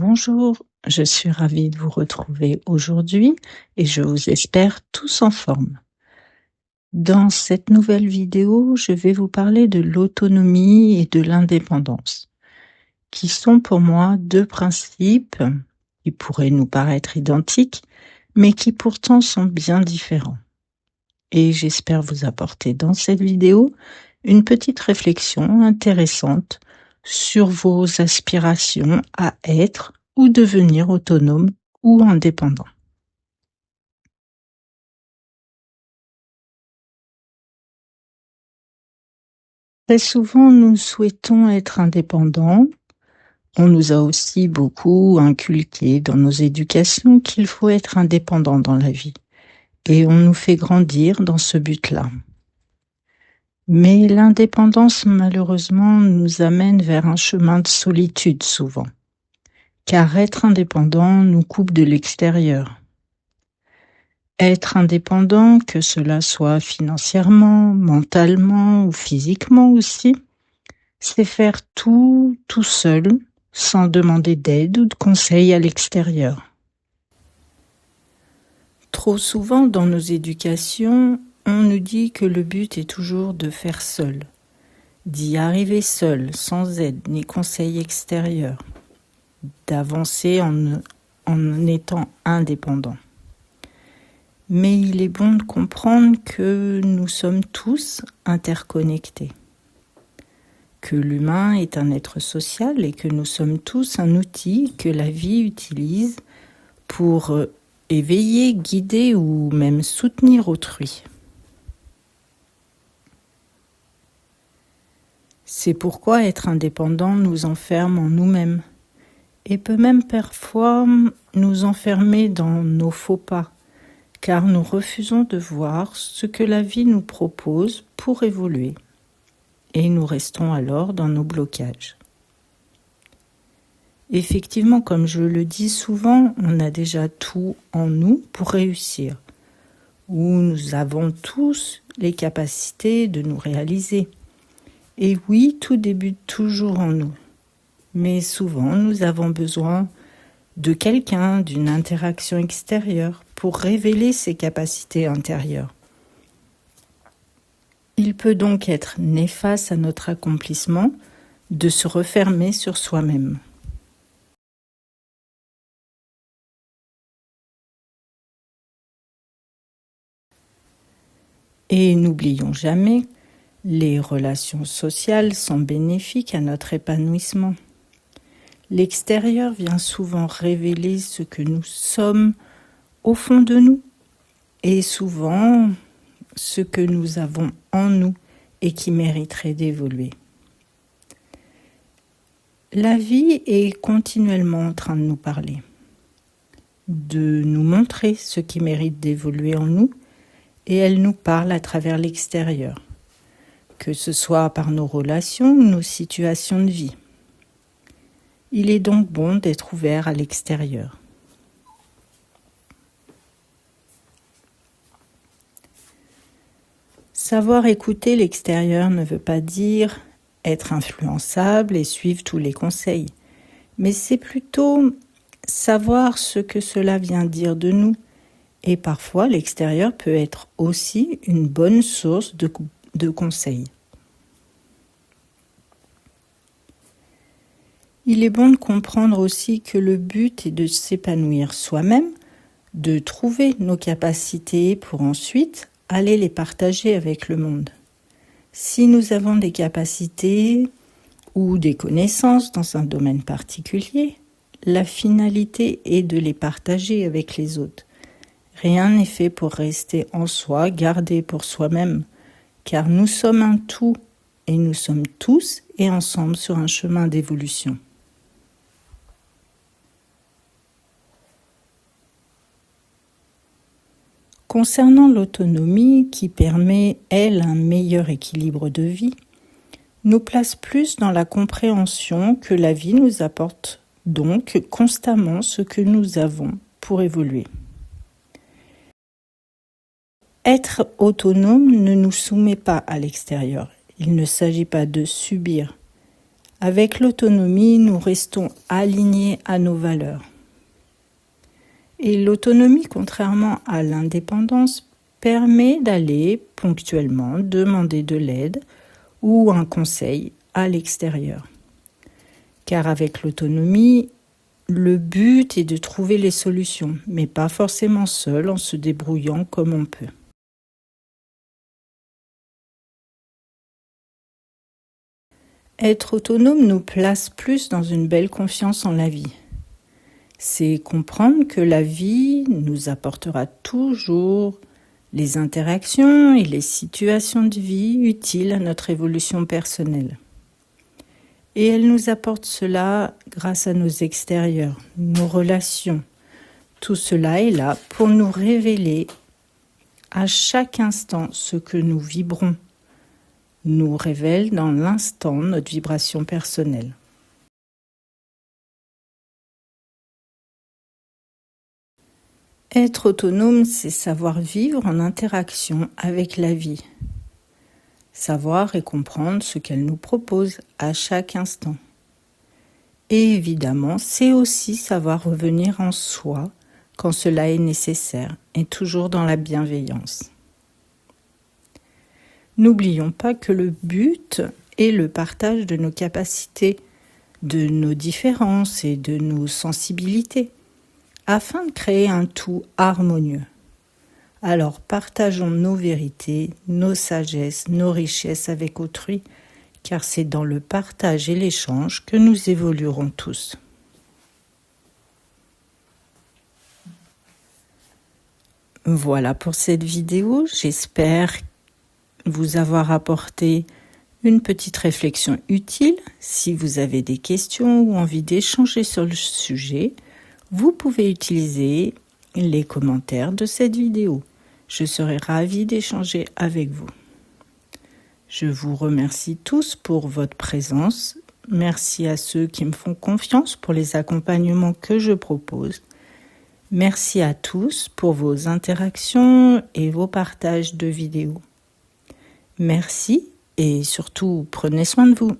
Bonjour, je suis ravie de vous retrouver aujourd'hui et je vous espère tous en forme. Dans cette nouvelle vidéo, je vais vous parler de l'autonomie et de l'indépendance, qui sont pour moi deux principes qui pourraient nous paraître identiques, mais qui pourtant sont bien différents. Et j'espère vous apporter dans cette vidéo une petite réflexion intéressante sur vos aspirations à être ou devenir autonome ou indépendant. Très souvent, nous souhaitons être indépendants. On nous a aussi beaucoup inculqué dans nos éducations qu'il faut être indépendant dans la vie. Et on nous fait grandir dans ce but-là. Mais l'indépendance, malheureusement, nous amène vers un chemin de solitude souvent. Car être indépendant nous coupe de l'extérieur. Être indépendant, que cela soit financièrement, mentalement ou physiquement aussi, c'est faire tout seul, sans demander d'aide ou de conseils à l'extérieur. Trop souvent dans nos éducations, on nous dit que le but est toujours de faire seul, d'y arriver seul, sans aide ni conseils extérieurs, d'avancer en étant indépendant. Mais il est bon de comprendre que nous sommes tous interconnectés, que l'humain est un être social et que nous sommes tous un outil que la vie utilise pour éveiller, guider ou même soutenir autrui. C'est pourquoi être indépendant nous enferme en nous-mêmes et peut même parfois nous enfermer dans nos faux pas, car nous refusons de voir ce que la vie nous propose pour évoluer. Et nous restons alors dans nos blocages. Effectivement, comme je le dis souvent, on a déjà tout en nous pour réussir, ou nous avons tous les capacités de nous réaliser. Et oui, tout débute toujours en nous, mais souvent nous avons besoin de quelqu'un, d'une interaction extérieure pour révéler ses capacités intérieures. Il peut donc être néfaste à notre accomplissement de se refermer sur soi-même. Et n'oublions jamais, les relations sociales sont bénéfiques à notre épanouissement. L'extérieur vient souvent révéler ce que nous sommes au fond de nous et souvent ce que nous avons en nous et qui mériterait d'évoluer. La vie est continuellement en train de nous parler, de nous montrer ce qui mérite d'évoluer en nous et elle nous parle à travers l'extérieur, que ce soit par nos relations ou nos situations de vie. Il est donc bon d'être ouvert à l'extérieur. Savoir écouter l'extérieur ne veut pas dire être influençable et suivre tous les conseils, mais c'est plutôt savoir ce que cela vient dire de nous. Et parfois, l'extérieur peut être aussi une bonne source de conseils. Il est bon de comprendre aussi que le but est de s'épanouir soi-même, de trouver nos capacités pour ensuite aller les partager avec le monde. Si nous avons des capacités ou des connaissances dans un domaine particulier, la finalité est de les partager avec les autres. Rien n'est fait pour rester en soi, gardé pour soi-même, car nous sommes un tout et nous sommes tous et ensemble sur un chemin d'évolution. Concernant l'autonomie qui permet, elle, un meilleur équilibre de vie, nous place plus dans la compréhension que la vie nous apporte donc constamment ce que nous avons pour évoluer. Être autonome ne nous soumet pas à l'extérieur. Il ne s'agit pas de subir. Avec l'autonomie, nous restons alignés à nos valeurs. Et l'autonomie, contrairement à l'indépendance, permet d'aller ponctuellement demander de l'aide ou un conseil à l'extérieur. Car avec l'autonomie, le but est de trouver les solutions, mais pas forcément seul en se débrouillant comme on peut. Être autonome nous place plus dans une belle confiance en la vie. C'est comprendre que la vie nous apportera toujours les interactions et les situations de vie utiles à notre évolution personnelle. Et elle nous apporte cela grâce à nos extérieurs, nos relations. Tout cela est là pour nous révéler à chaque instant ce que nous vibrons, nous révèle dans l'instant notre vibration personnelle. Être autonome, c'est savoir vivre en interaction avec la vie. Savoir et comprendre ce qu'elle nous propose à chaque instant. Et évidemment, c'est aussi savoir revenir en soi quand cela est nécessaire et toujours dans la bienveillance. N'oublions pas que le but est le partage de nos capacités, de nos différences et de nos sensibilités, afin de créer un tout harmonieux. Alors partageons nos vérités, nos sagesses, nos richesses avec autrui, car c'est dans le partage et l'échange que nous évoluerons tous. Voilà pour cette vidéo, j'espère vous avoir apporté une petite réflexion utile. Si vous avez des questions ou envie d'échanger sur le sujet, vous pouvez utiliser les commentaires de cette vidéo. Je serai ravie d'échanger avec vous. Je vous remercie tous pour votre présence. Merci à ceux qui me font confiance pour les accompagnements que je propose. Merci à tous pour vos interactions et vos partages de vidéos. Merci et surtout prenez soin de vous.